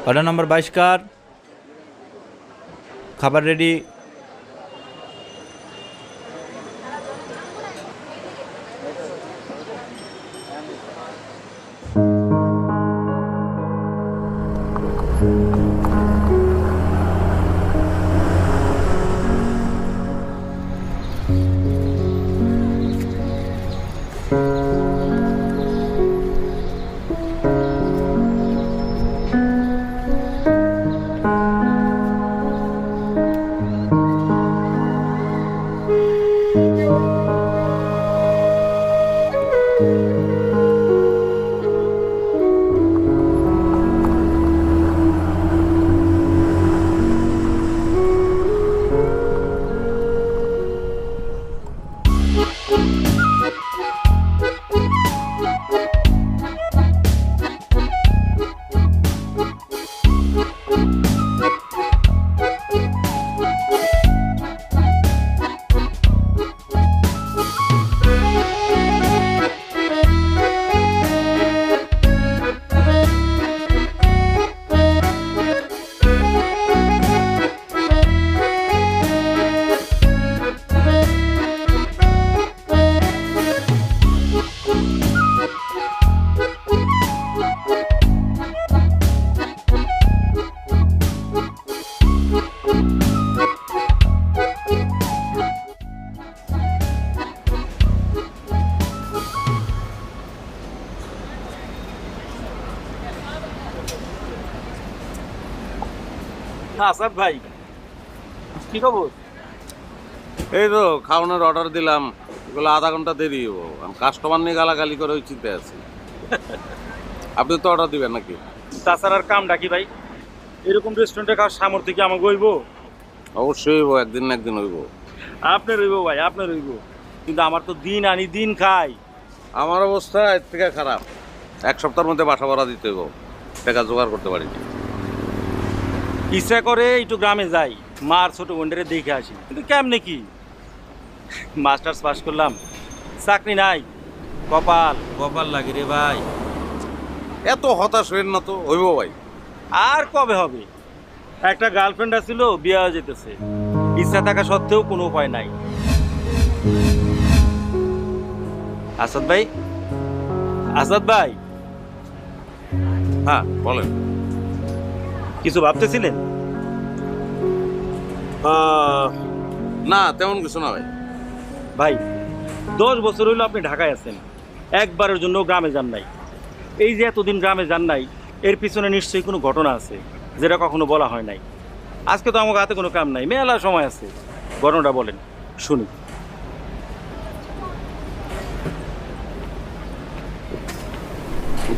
Order number 22 কার? খাবার ready. Asad ভাই, কি খবর? এই তো খাওয়ানোর অর্ডার দিলাম, এগুলো আধা ঘন্টা দেরি হবো। আমি কাস্টমার নিয়ে গালাগালি করে ওই চিন্তায় আছি। আপনি তো অর্ডার দিবেন নাকি? তাছাড়ার কামটা কি ভাই? এরকম রেস্টুরেন্টে খাওয়ার সামর্থ্য কি আমাকে হইব? অবশ্যই হইব, একদিন না একদিন হইব। আপনার হইব ভাই, আপনার হইব, কিন্তু আমার তো দিন আনি দিন খাই। আমার অবস্থা এর থেকে খারাপ। এক সপ্তাহের মধ্যে বাসা ভাড়া দিতে হইব, টাকা জোগাড় করতে পারিনি। ইচ্ছা করে একটু গ্রামে যাই, মার ছোট বোনটারে দেখে আসি, কিন্তু কেমনে কি? মাস্টার্স পাস করলাম, চাকরি নাই, কপাল কপাল লাগে রে ভাই। এত হতাশ হইন না তো, হইব ভাই। আর কবে হবে? একটা গার্লফ্রেন্ড আছিল, বিয়ে হয়ে যেতেছে। ইচ্ছা থাকা সত্ত্বেও কোনো উপায় নাই। আসাদ ভাই, আসাদ ভাই, হ্যাঁ বলেন। কিছু ভাবতেছিলেন? না তেমন কিছু না ভাই। ভাই, 10 বছর হইলো আপনি ঢাকায় আছেন, একবারের জন্য গ্রামে যান নাই। এই যে এতদিন গ্রামে যান নাই, এর পিছনে নিশ্চয়ই কোনো ঘটনা আছে যেটা কখনো বলা হয় নাই। আজকে তো আমার হাতে কোনো কাম নাই, মেলা সময় আছে, ঘটনাটা বলেন শুনি।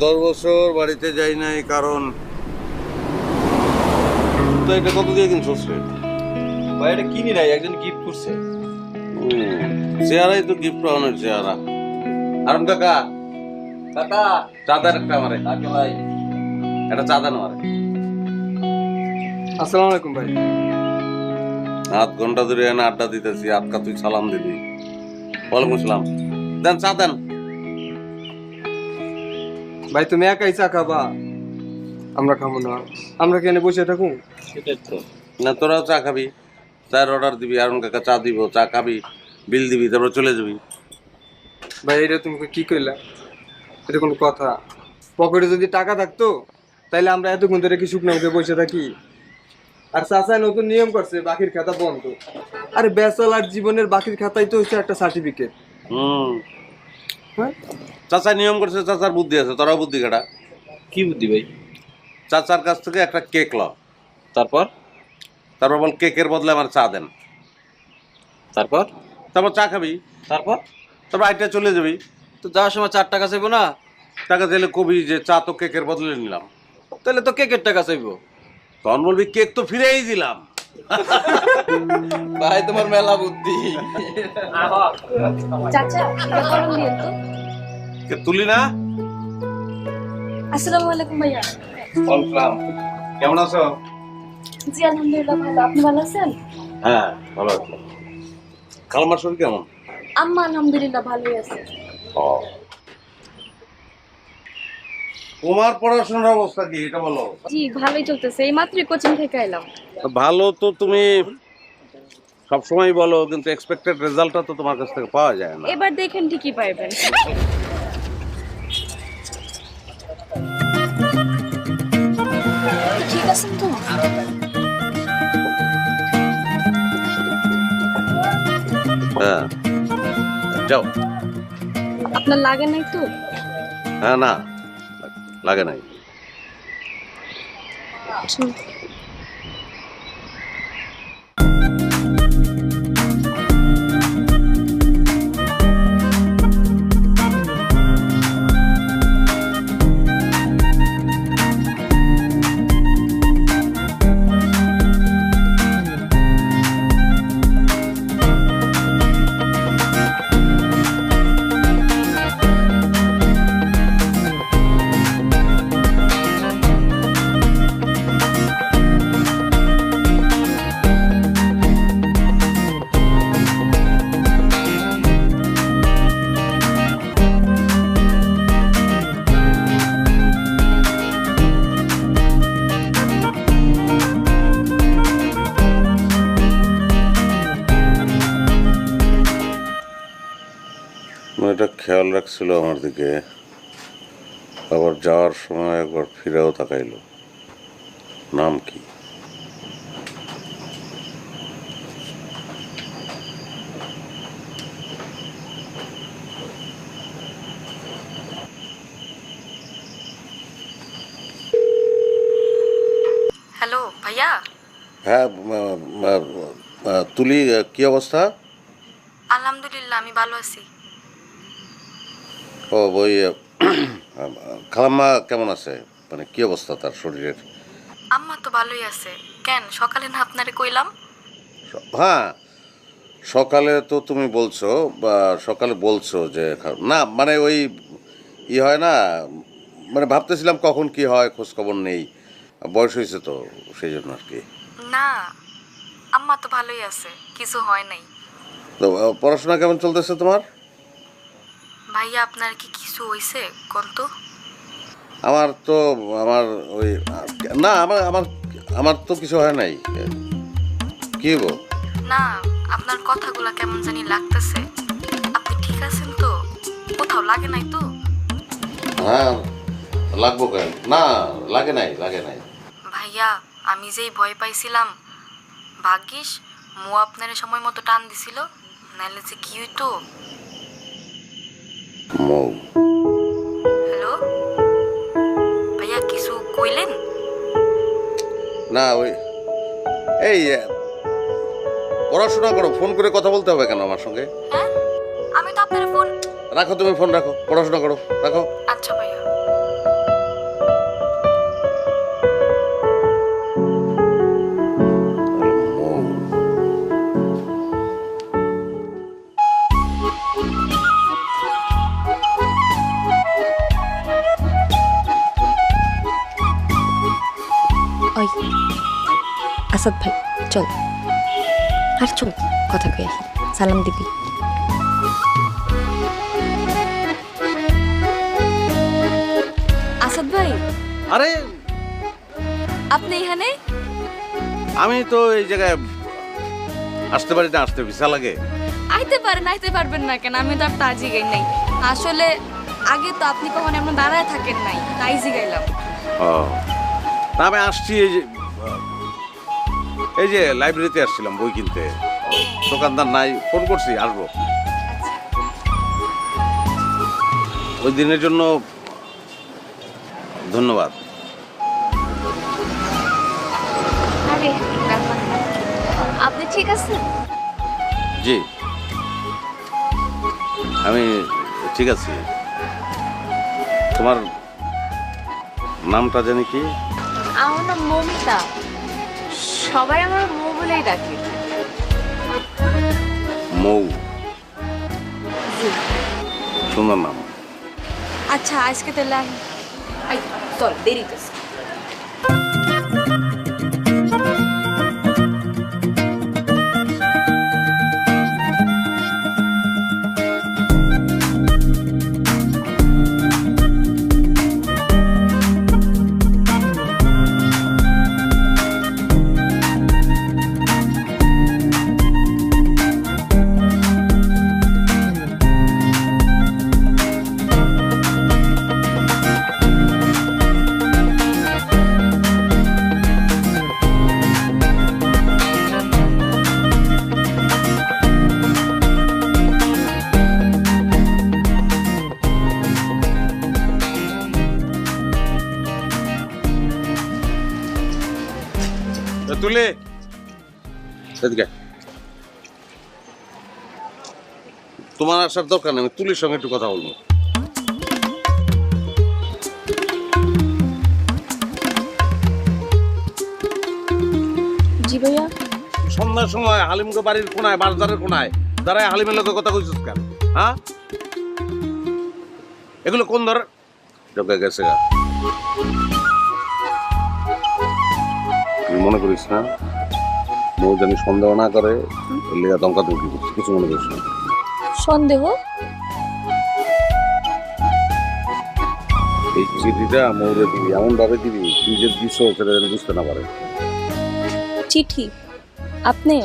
10 বছর বাড়িতে যাই নাই কারণ তো এটা কত দিয়ে কিনছোস রে? ভাই এটা কিনি নাই, একজন গিফট করছে। চেহারাই তো গিফট পাওয়ানোর চেহারা। আরম কাকা, কাকা চাঁদার একটা আমারে, কাকে ভাই? একটা চাঁদা নেওয়ারে। আসসালামু আলাইকুম ভাই। আধ ঘন্টা ধরে এনে আড্ডা দিতেছি, আজকা তুই সালাম দিবি। ওয়ালাইকুম আসসালাম। দেন চা দেন। ভাই তুমি একাই চা খাবা? আমরা খাবো না, আমরা কেন বসে থাকুন? সেটাই তো। না তোরাও চা খাবি, চায়ের অর্ডার দিবি, আরুন কাকা চা দিব, চা খাবি, বিল দিবি, তারপর চলে যাবি। ভাই এটা তুমি কি কইলা? এটা কোনো কথা? পকেটে যদি টাকা থাকতো তাইলে আমরা এতক্ষণ ধরে কি শুকনো মুখে বসে থাকি? আর চাচা নতুন নিয়ম করছে, বাকির খাতা বন্ধ। আরে ব্যাচেলার জীবনের বাকির খাতাই তো হচ্ছে একটা সার্টিফিকেট। হ্যাঁ, চাচা নিয়ম করছে, চাচার বুদ্ধি আছে, তোরাও বুদ্ধি কাটা। কি বুদ্ধি ভাই? চাচার কাছ থেকে একটা কেক ল, তারপর? তারপর বল কেকের বদলে আমার চা দেন। তারপর? তারপর চা খাবি, তারপর? তারপর আইটা চলে যাবি। তো যাওয়ার সময় 4 টাকা চাইবো না? টাকা চাইলে কবি যে চা তো কেকের বদলে নিলাম। তাহলে তো কেকের টাকা চাইবো। তখন বলবি কেক তো ফিরেই দিলাম। ভাই তোমার মেলা বুদ্ধি। চাচা, এটা গরম দিয়েন তো। কে তুলি না? আসসালামু আলাইকুম ভাইয়া। ওয়ালাইকুম। কেমন আছো? জি আলহামদুলিল্লাহ ভালো, আপনি ভালো আছেন? হ্যাঁ ভালো আছি। খালামার শরীর কেমন? আম্মা আলহামদুলিল্লাহ ভালোই আছে। ও তোমার পড়াশোনার অবস্থা কি এটা বলো? জি ভালোই চলতেছে, এই মাত্রই কোচিং থেকে এলাম। ভালো তো তুমি সবসময় বলো, কিন্তু এক্সপেক্টেড রেজাল্টটা তো তোমার কাছ থেকে পাওয়া যায় না। এবার দেখেন ঠিকই পাইবেন। ঠিক আছেন তো? হ্যাঁ, যাও। আপনার লাগে নাই তো? হ্যাঁ, না লাগে নাই। মেয়েটা খেয়াল রাখছিল আমার দিকে, আবার যাওয়ার সময় একবার ফিরেও তাকাইলো। নাম কি? হ্যালো ভাইয়া। হ্যাঁ, তুলি, কি অবস্থা? আলহামদুলিল্লাহ আমি ভালো আছি। ও ওই খালাম্মা কেমন আছে? মানে কি অবস্থা তার শরীরের? আম্মা তো ভালোই আছে। কেন সকালে না আপনারে কইলাম? হ্যাঁ, সকালে তো তুমি বলছো, বা সকালে বলছো যে না, মানে ওই হয় না, মানে ভাবতেছিলাম কখন কি হয়, খোঁজ খবর নেই, বয়স হয়েছে তো সেই জন্য আর কি। না, আম্মা তো ভালোই আছে, কিছু হয় নাই। তো পড়াশোনা কেমন চলতেছে তোমার? ভাইয়া আপনার কি কিছু হইছে কোন তো? আমার তো আমার ওই না, আমার আমার আমার তো কিছু হয় নাই। কি গো? না, আপনার কথাগুলো কেমন জানি লাগতেছে। আপনি ঠিক আছেন তো? কোথাও লাগে নাই তো? হ্যাঁ, লাগবো কেন? না, লাগে নাই, লাগে নাই। ভাইয়া আমি যেই ভয় পাইছিলাম, ভাগ্যিস মু আপনার সময় মতো টান দিছিল, নাইলে যে কি হইতো। মৌ, হ্যালো ভাইয়া, কিছু কইলেন? না ওই এই পড়াশোনা করো, ফোন করে কথা বলতে হবে কেন আমার সঙ্গে? হ্যাঁ, আমি তো আপনার ফোন। রাখো, তুমি ফোন রাখো, পড়াশোনা করো, রাখো। আচ্ছা ভাইয়া। মৌ, ওই আসাদ ভাই, চল আর চল, কথা কই আসি, সালাম দিবি। আসাদ ভাই, আরে আপনি এখানে? আমি তো এই জায়গায় আসতে পারি না, আসতে ভিসা লাগে। আইতে পারবেন না কেন? আমি তো আর তাজি গাই নাই। আসলে আগে তো আপনি কখনো এমন দাঁড়ায় থাকেন নাই, তাই জিগাইলাম। ও না, আমি আসছি এই যে লাইব্রেরিতে আসছিলাম বই কিনতে, দোকানদার নাই, ফোন করছি আসবো। ওই দিনের জন্য ধন্যবাদ। আরে ব্যাপার না। আপনি ঠিক আছেন? জি, আমি ঠিক আছি। তোমার নামটা জানি কি? আমার নাম মমিতা, সবাই আমার মৌ বলেই ডাকে। মৌ, সুন্দর নাম। আচ্ছা আজকে তাহলে আই চল, দেরি তো। তুলে এদিকে। তোমার আসার দরকার নেই, আমি তুলির সঙ্গে একটু কথা বলবো। জি ভাইয়া। সন্ধ্যার সময় হালিমকে বাড়ির কোনায়, বাজারের কোনায় দাঁড়ায় হালিমের লোকের কথা কইছিস কেন? হ্যাঁ, এগুলো কোন ধর ঢোকে গেছে? তুই মনে করিস না মৌ জানি সন্দেহ না করে, লেগা দমকা দমকি করছিস, কিছু মনে করিস না। সন্দেহ? এই চিঠিটা মৌরে দিবি, এমন ভাবে দিবি তুই যে দিস সেটা যেন বুঝতে না পারে। চিঠি? আপনি?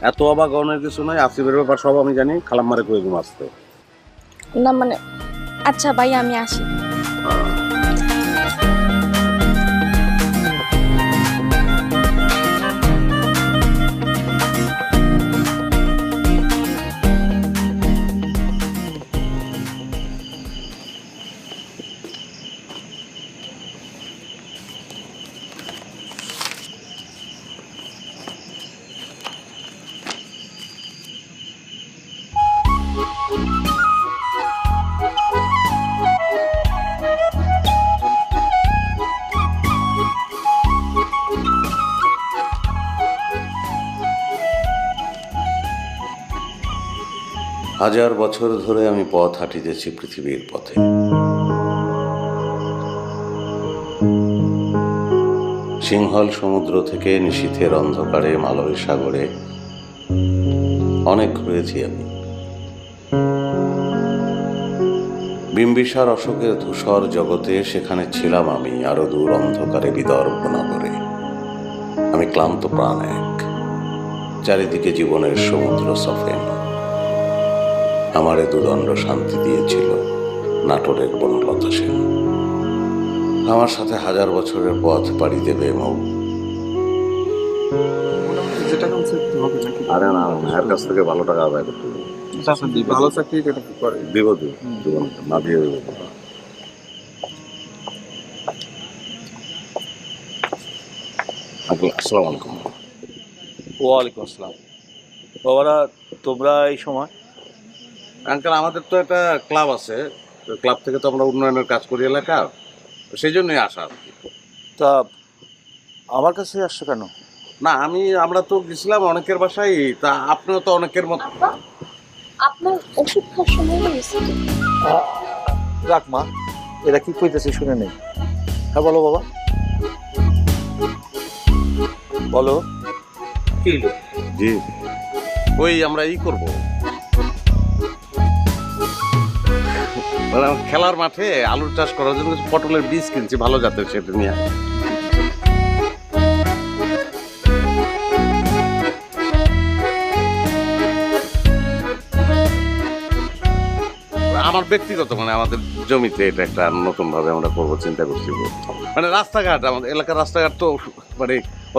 এত অবাক হওয়ার কিছু নয়, আসিফের ব্যাপার সব আমি জানি, খালাম্মারে কয়ে দিম আসতে। না মানে, আচ্ছা ভাইয়া আমি আসি। হাজার বছর ধরে আমি পথ হাঁটিতেছি পৃথিবীর পথে। সিংহল সমুদ্র থেকে নিশীথের অন্ধকারে মালয় সাগরে অনেক ঘুরেছি আমি। বিম্বিসার অশোকের ধূসর জগতে সেখানে ছিলাম আমি, আরো দূর অন্ধকারে বিদর্ভ নগরে। আমি ক্লান্ত প্রাণ এক, চারিদিকে জীবনের সমুদ্র সফেন। আমারে দুদণ্ড শান্তি দিয়েছিল নাটোরের বনলতা সেন। আমার সাথে হাজার বছরের পথ পাড়ি দেবে মৌ। যেটা কনসেপ্ট হবে নাকি? আরে না, মায়ের কাছ থেকে ভালো টাকা আদায় করতে হবে। ভালো চাকরি এটা কি করে? দিব না দিয়ে দেবো। আসসালামু আলাইকুম। ওয়ালাইকুম আসসালাম। বাবারা, তোমরা এই সময়? আঙ্কেল, আমাদের তো একটা ক্লাব আছে, ক্লাব থেকে তো আমরা উন্নয়নের কাজ করি এলাকার, সেই জন্যই আসা আর কি। তা আমার কাছে আসছো কেন? না, আমরা তো গেছিলাম অনেকের বাসায়, তা আপনিও তো অনেকের মতো। আপনার ওষুধ খাওয়ার সময় হয়েছে? রাখ মা, এরা কি কইতেছে শুনে নেই। হ্যাঁ বলো বাবা, বলো কি হলো? জি, ওই আমরা করবো খেলার মাঠে আলুর চাষ করার জন্য পটলের বীজ কিনছি ভালো জাতের, সেটা নিয়ে। আমার ব্যক্তিগত আমাদের জমিতে এটা একটা নতুন ভাবে আমরা করবো চিন্তা করছি। রাস্তাঘাট, আমাদের এলাকার রাস্তাঘাট তো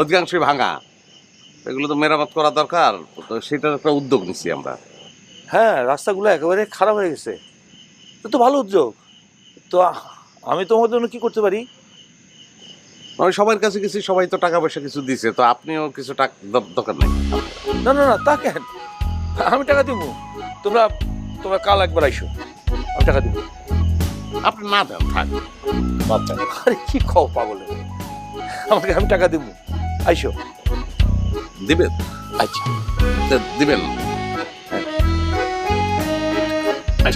অধিকাংশই ভাঙা, এগুলো তো মেরামত করা দরকার, তো সেটার একটা উদ্যোগ নিচ্ছি আমরা। হ্যাঁ, রাস্তাগুলো একেবারে খারাপ হয়ে গেছে, তো ভালো উদ্যোগ। তো আমি তোমার জন্য কি করতে পারি? আমি সবার কাছে গেছি, সবাই তো টাকা পয়সা কিছু দিছে, তো আপনিও কিছু টাকা দরকার নেই। না না না, তা কেন? আমি টাকা দিব। তোমরা তোমরা কাল একবার আইসো, আমি টাকা দিব। আপনি না দেন থাক। আরে কি খাও পাগলে, আমাকে আমি টাকা দিব, আইসো। দিবেন? আচ্ছা দিবেন।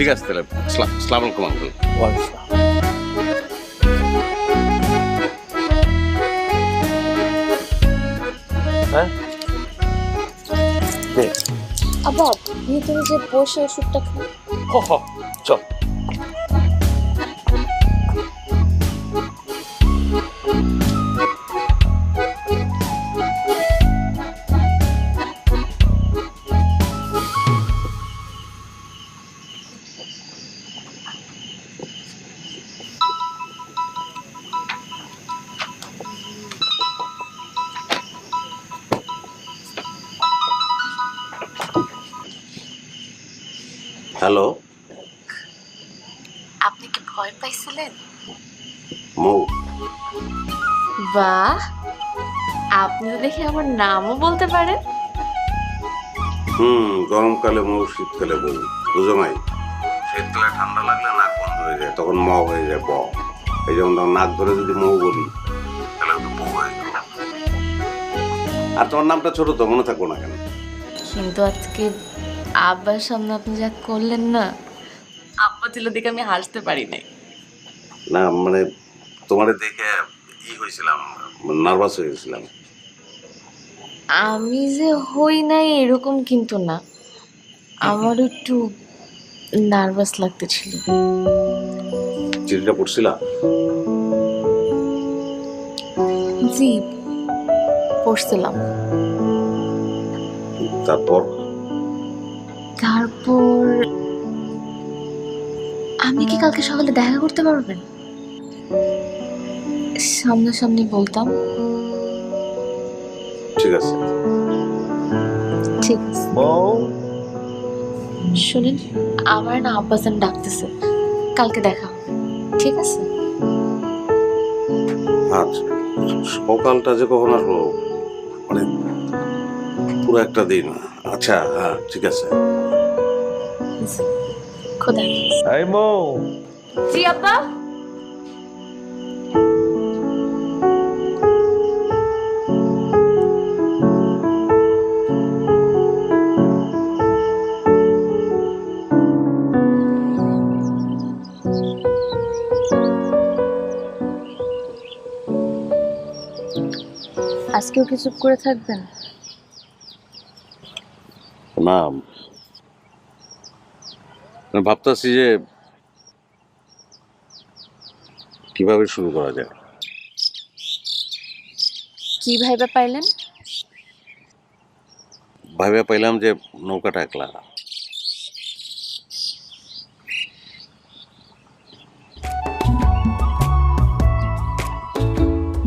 ঠিক আছে তাহলে, আসসালামু আলাইকুম আঙ্কেল। হ্যাঁ আবার ভিতরে যে বসে ওষুধটা খাই। চল। হ্যালো, আপনি কি ভয় পাইছিলেন? মৌ। বাহ, আপনি তো দেখি আমার নামও বলতে পারেন। গরমকালে মৌ, শীতকালে বউ, বুঝো নাই? শীতকালে ঠান্ডা লাগলে নাক বন্ধ হয়ে যায়, তখন ম হয়ে যায় ব। এই যেমন তখন নাক ধরে যদি মৌ বলি তাহলে তো বউ হয়ে গেল। আর তোমার নামটা ছোট তো, মনে থাকবো না কেন? কিন্তু আজকে আব্বার সামনে আপনি যা করলেন না, আব্বা ছিল দেখে আমি হাসতে পারি নাই। না মানে তোমারে দেখে হয়েছিলাম, নার্ভাস হয়ে গেছিলাম। আমি যে হই নাই এরকম কিন্তু না, আমার একটু নার্ভাস লাগতেছিল। চিঠিটা পড়ছিলাম। জি, পড়ছিলাম। তারপর তারপর আপনি কি কালকে সকালে দেখা করতে পারবেন? সামনাসামনি বলতাম। ঠিক আছে। ঠিক আছে। শুনেন, আমার না আব্বাজান ডাকতেছে, কালকে দেখা হবে, ঠিক আছে? আচ্ছা, সকালটা যে কখন আসবো, মানে পুরো একটা দিন। আচ্ছা হ্যাঁ ঠিক আছে। খোদা। এই মৌ, জি আব্বা। আজকেও কি চুপ করে থাকবেন? না আমি ভাবতেছি যে কিভাবে শুরু করা যায়। কি ভাইবা পাইলেন? ভাবে পাইলাম যে নৌকাটা একলা।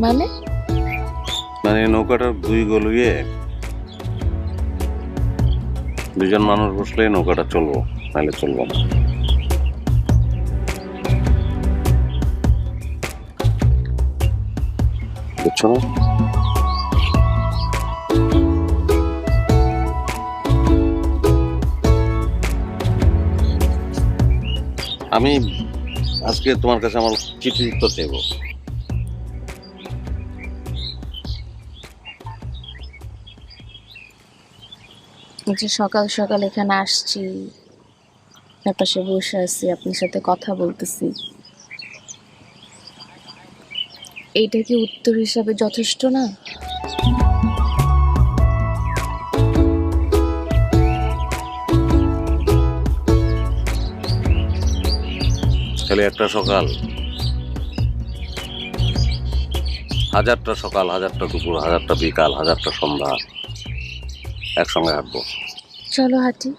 মানে মানে নৌকাটার দুই গলুয়ে দুজন মানুষ বসলে নৌকাটা চলবো, নাহলে চলবো না। বুঝছো না? আমি আজকে তোমার কাছে আমার চিঠি উত্তর চাইবো। এই যে সকাল সকাল এখানে আসছি, আপনার পাশে বসে আছি, আপনার সাথে কথা বলতেছি, এইটা কি উত্তর হিসাবে যথেষ্ট না? খালি একটা সকাল, হাজারটা সকাল, হাজারটা দুপুর, হাজারটা বিকাল, হাজারটা সন্ধ্যা একসঙ্গে হাঁটবো। চলো হাঁটি।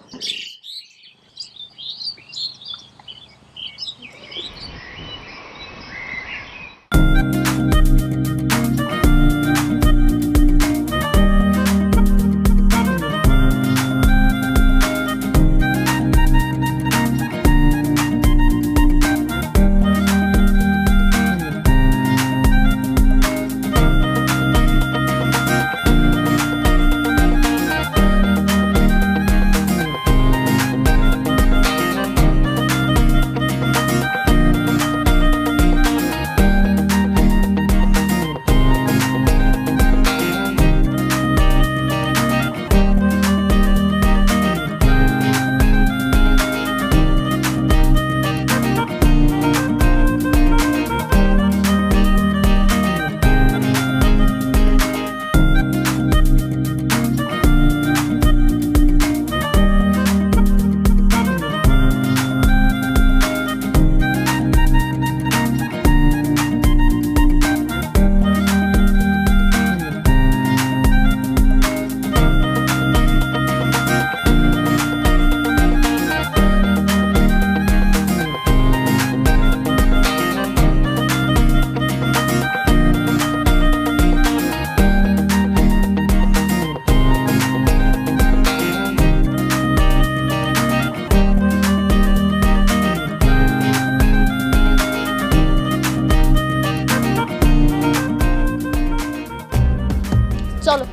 চলো।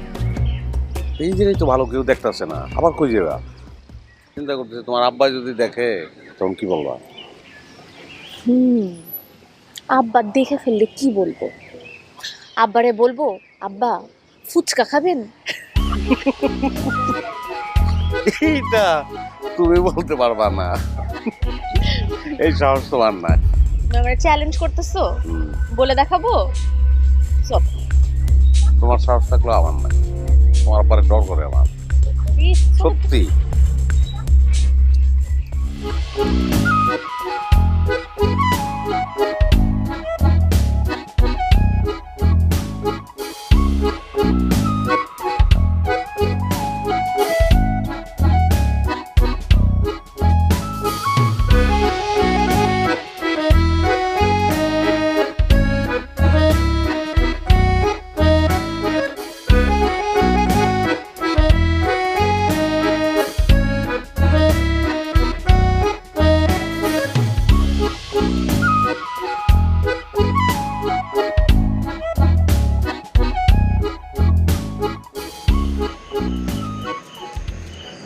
এই জিনিস তো ভালো কেউ দেখতেছে না, আবার কই যাবা? চিন্তা করতেছে তোমার আব্বাই যদি দেখে তখন কি বলবা? আব্বা দেখে ফেললে কি বলবো? আব্বারে বলবো, আব্বা ফুচকা খাবেন? এইটা তুমি বলতে পারবা না, এই সাহস তোমার নাই। আমার চ্যালেঞ্জ করতেছো, বলে দেখাবো। চল। তোমার সাহস থাকলেও আমার নাই, তোমার আব্বারে ডর করে আমার, সত্যি।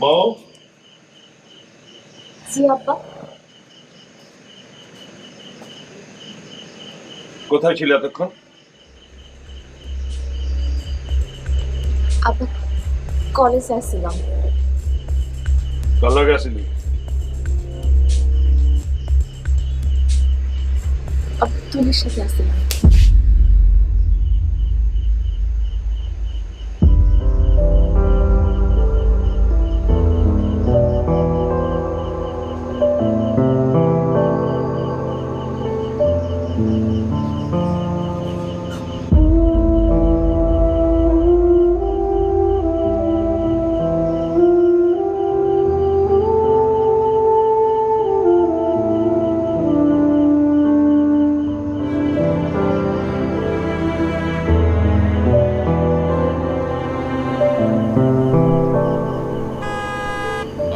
বউ, জি আব্বা। কোথায় ছিল এতক্ষণ? আব্বা কলেজে আসছিলাম। কার লগে আসিলি? আব্বা তুলির সাথে আসছিলাম।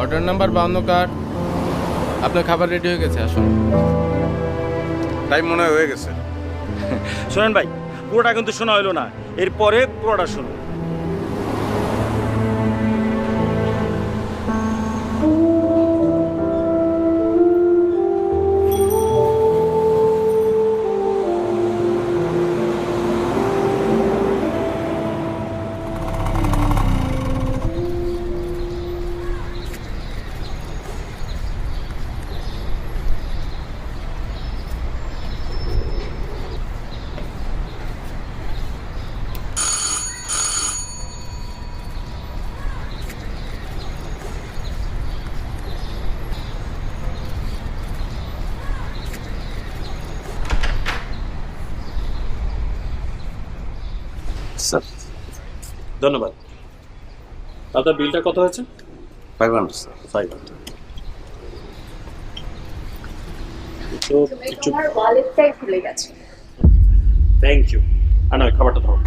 অর্ডার নাম্বার 52 কার্ড, আপনার খাবার রেডি হয়ে গেছে, আসুন। টাইম মনে হয় হয়ে গেছে। শোনেন ভাই, পুরোটা কিন্তু শোনা হইলো না, এরপরে পুরোটা শুনুন। স্যার ধন্যবাদ। আপনার বিলটা কত হয়েছে? 500 স্যার। 500। তোমার ওয়ালেটটাই ভুলে গেছে। Thank you. আনা খাবারটা ধরো।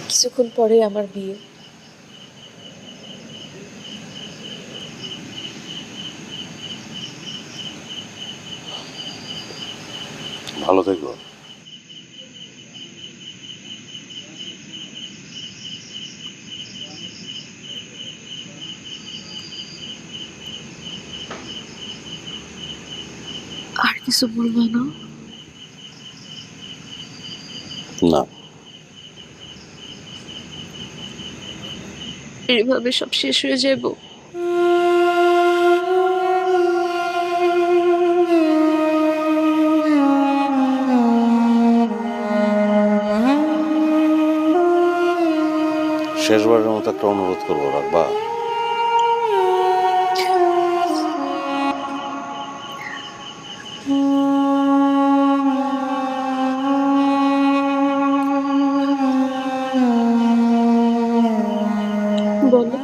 কিছুক্ষণ পরে আমার বিয়ে। ভালো থেকো। আর কিছু বলবো না? না, এইভাবে সব শেষ হয়ে যাবো? শেষবারের মতো একটা অনুরোধ করবো, রাখবা? বলো।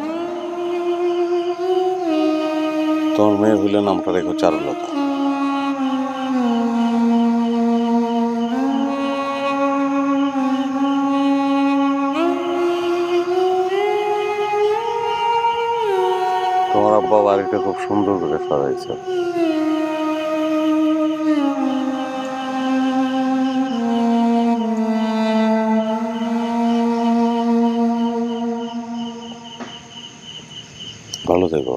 তোমার মেয়ে হইলে নামটা রেখো চারুলতা। তোমার আব্বা বাড়িটা খুব সুন্দর করে সাজাইছে। ভালো থেকো।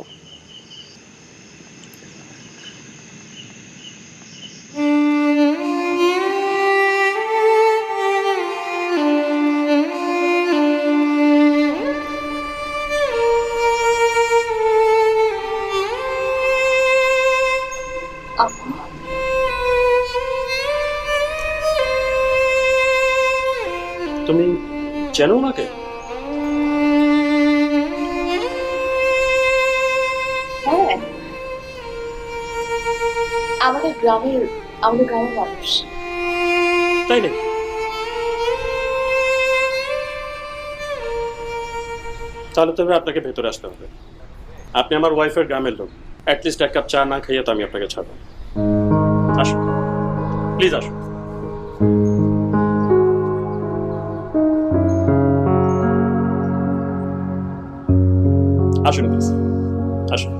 তুমি চেনো ওনাকে? হ্যাঁ, আমাদের গ্রামের মানুষ। তাই নাকি? তাহলে তবে আপনাকে ভেতরে আসতে হবে। আপনি আমার ওয়াইফের গ্রামের লোক, অ্যাটলিস্ট এক কাপ চা না খাইয়ে তো আমি আপনাকে ছাড়ব। আসুন প্লিজ, আসুন। আসুন প্লিজ, আসুন।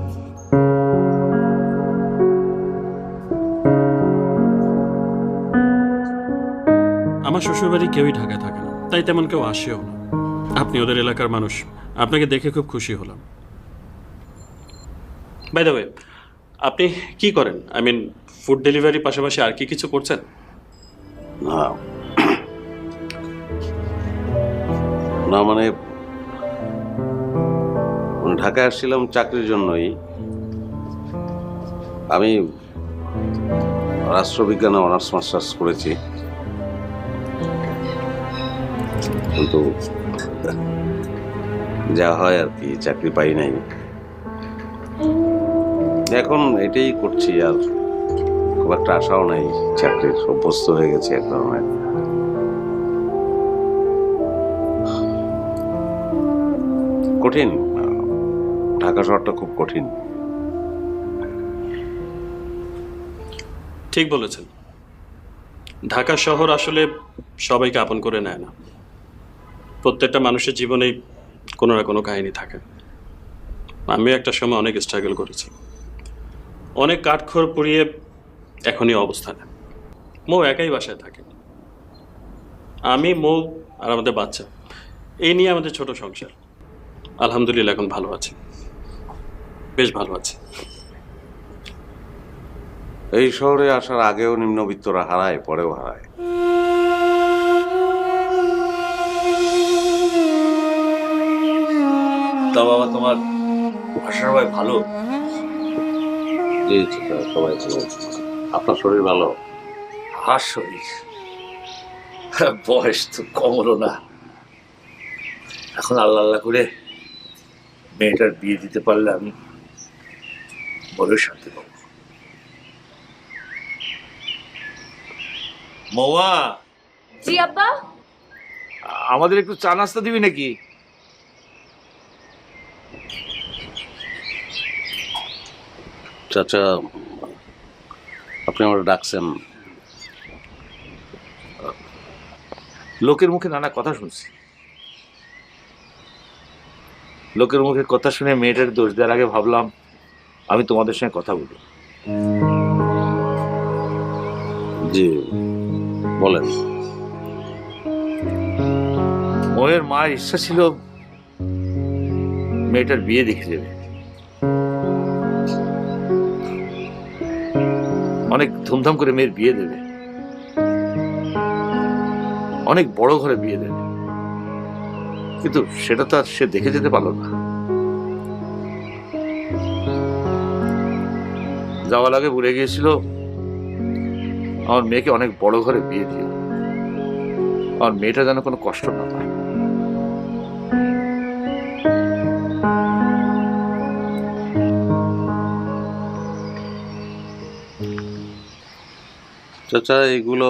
আমার শ্বশুরবাড়ি কেউই ঢাকায় থাকে না, তাই তেমন কেউ আসেও না। আপনি ওদের এলাকার মানুষ, আপনাকে দেখে খুব খুশি হলাম। বাই দ্য ওয়ে, আপনি কি করেন? আই মিন, ফুড ডেলিভারি পাশাপাশি আর কি কিছু করছেন? না না, মানে ঢাকায় আসছিলাম চাকরির জন্যই। আমি রাষ্ট্রবিজ্ঞানে অনার্স মাস্টার্স করেছি, কিন্তু যা হয় আর কি, চাকরি পাই নাই। এখন এটাই করছি, আর খুব একটা আশাও নাই চাকরির, অভ্যস্ত হয়ে গেছে এক ধরনের। কঠিন, ঢাকা শহরটা খুব কঠিন। ঠিক বলেছেন, ঢাকা শহর আসলে সবাইকে আপন করে নেয় না। প্রত্যেকটা মানুষের জীবনেই কোনো না কোনো কাহিনী থাকে। আমিও একটা সময় অনেক স্ট্রাগল করেছি, অনেক কাঠখড় পুড়িয়ে এখনই অবস্থানে। মৌ একাই বাসায় থাকে, আমি, মৌ আর আমাদের বাচ্চা, এই নিয়ে আমাদের ছোট সংসার। আলহামদুলিল্লাহ এখন ভালো আছি, বেশ ভালো আছি। এই শহরে আসার আগেও নিম্নবিত্তরা হারায়, পরেও হারায়। তা বাবা, তোমার বাসার সবাই ভালো? জি, সবাই ভালো। আপনার শরীর ভালো? আর শরীর, বয়স তো কম হলো না। এখন আল্লাহ আল্লাহ করে মেয়েটার বিয়ে দিতে পারলে আমি বড় শান্তি পাবো। মৌয়া, জি আব্বা। আমাদের একটু চা নাস্তা দিবি নাকি? চাচা, আপনি আমার ডাকছেন? লোকের মুখে নানা কথা শুনছি, লোকের মুখে কথা শুনে মেয়েটার দোষ দেওয়ার আগে ভাবলাম আমি তোমাদের সঙ্গে কথা বলি। জি বলেন। ময়ের মায়ের ইচ্ছা ছিল মেয়েটার বিয়ে দেখে দেবে, অনেক ধুমধাম করে মেয়ের বিয়ে দেবে, অনেক বড় ঘরে বিয়ে দেবে, কিন্তু সেটা তো আর সে দেখে যেতে পারলো না। যাওয়ার আগে বলে গিয়েছিল আমার মেয়েকে অনেক বড় ঘরে বিয়ে দিও, আমার মেয়েটা যেন কোনো কষ্ট না পায়। চাচা এগুলো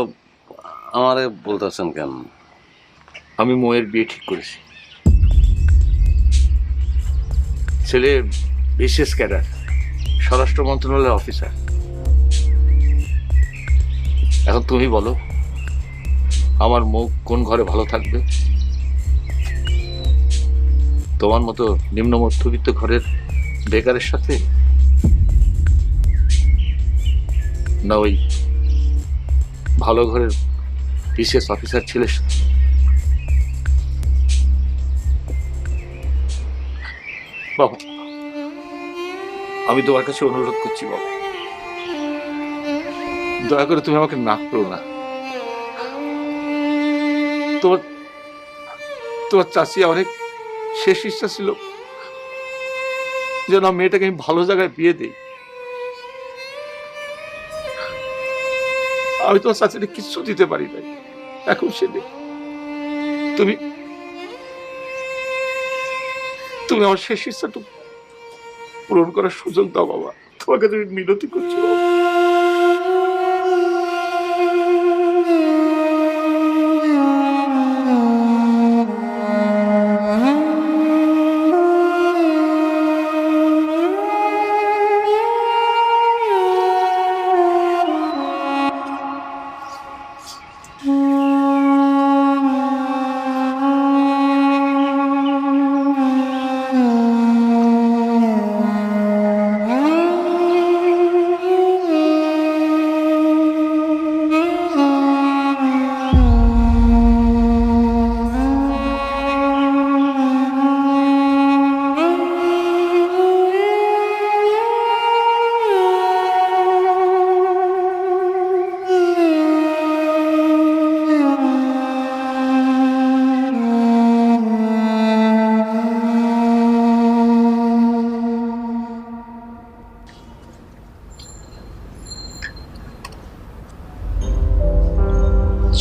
আমারে বলতেছেন কেন? আমি মোয়ের বিয়ে ঠিক করেছি। ছেলে বিশেষ ক্যাডার, স্বরাষ্ট্র মন্ত্রণালয়ের অফিসার। এখন তুমি বলো, আমার মুখ কোন ঘরে ভালো থাকবে? তোমার মতো নিম্ন মধ্যবিত্ত ঘরের বেকারের সাথে, না ওই ভালো ঘরের বিশেষ অফিসার ছেলের সাথে? বাবা, আমি তোমার কাছে অনুরোধ করছি বাবা, দয়া করে তুমি আমাকে না করো না। তোমার তোমার চাচি অনেক শেষ ইচ্ছা ছিল যেন মেয়েটাকে আমি ভালো জায়গায় বিয়ে দিই। আমি তোমার চাচিকে কিচ্ছু দিতে পারি নাই, এখন সে নেই। তুমি তুমি আমার শেষ ইচ্ছাটুকু পূরণ করার সুযোগ দাও বাবা, তোমাকে তুমি মিনতি করছি বাবা।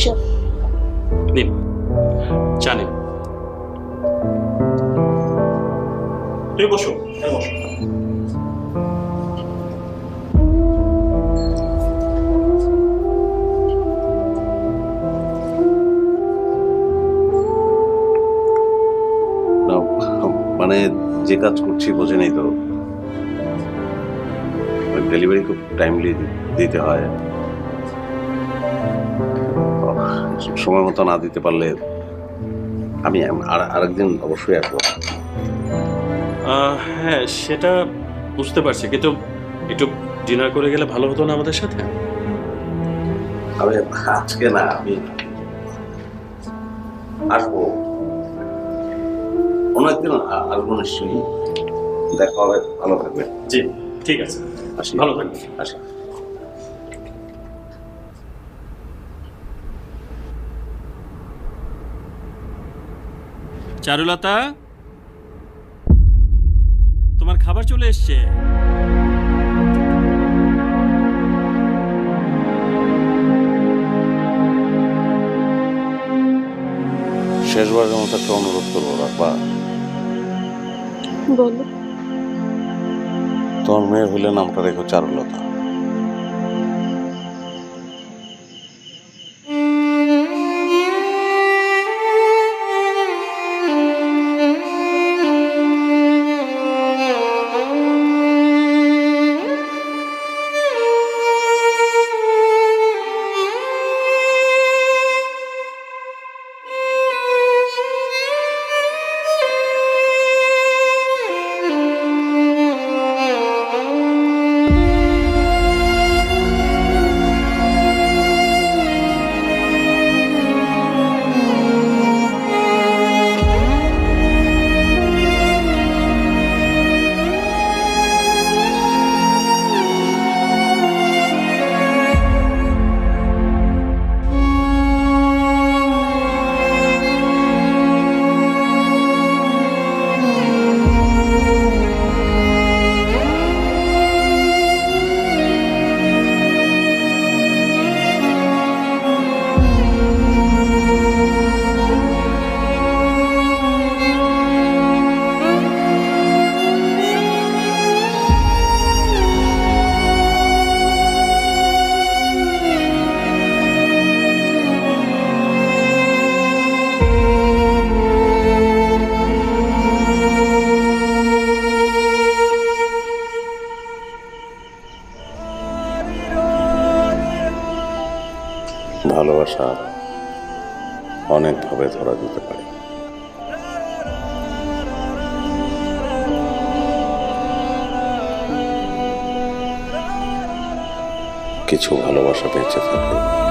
চল। নিন চা নিন। তুমি বসো, বসো। মানে যে কাজ করছি বোঝেনি তো, ডেলিভারি খুব টাইমলি দিতে হয়। সময় মতো না দিতে পারলে আমি আরেকদিন অবশ্যই আসবো। হ্যাঁ সেটা বুঝতে পারছি, কিন্তু একটু ডিনার করে গেলে ভালো হতো না আমাদের সাথে? আমি আজকে না, আমি আসবো অন্য একদিন, আসবো নিশ্চয়ই। দেখা হবে, ভালো থাকবে। জি ঠিক আছে, আসি, ভালো থাকবে। আসি। চারুলতা, তোমার খাবার চলে এসছে। শেষবারের মতো একটা অনুরোধ করবো, রাখবা? বলো। তোমার মেয়ে হইলে নামটা রেখো চারুলতা। অনেকভাবে ধরা দিতে পারে। কিছু ভালোবাসা বেঁচে থাকে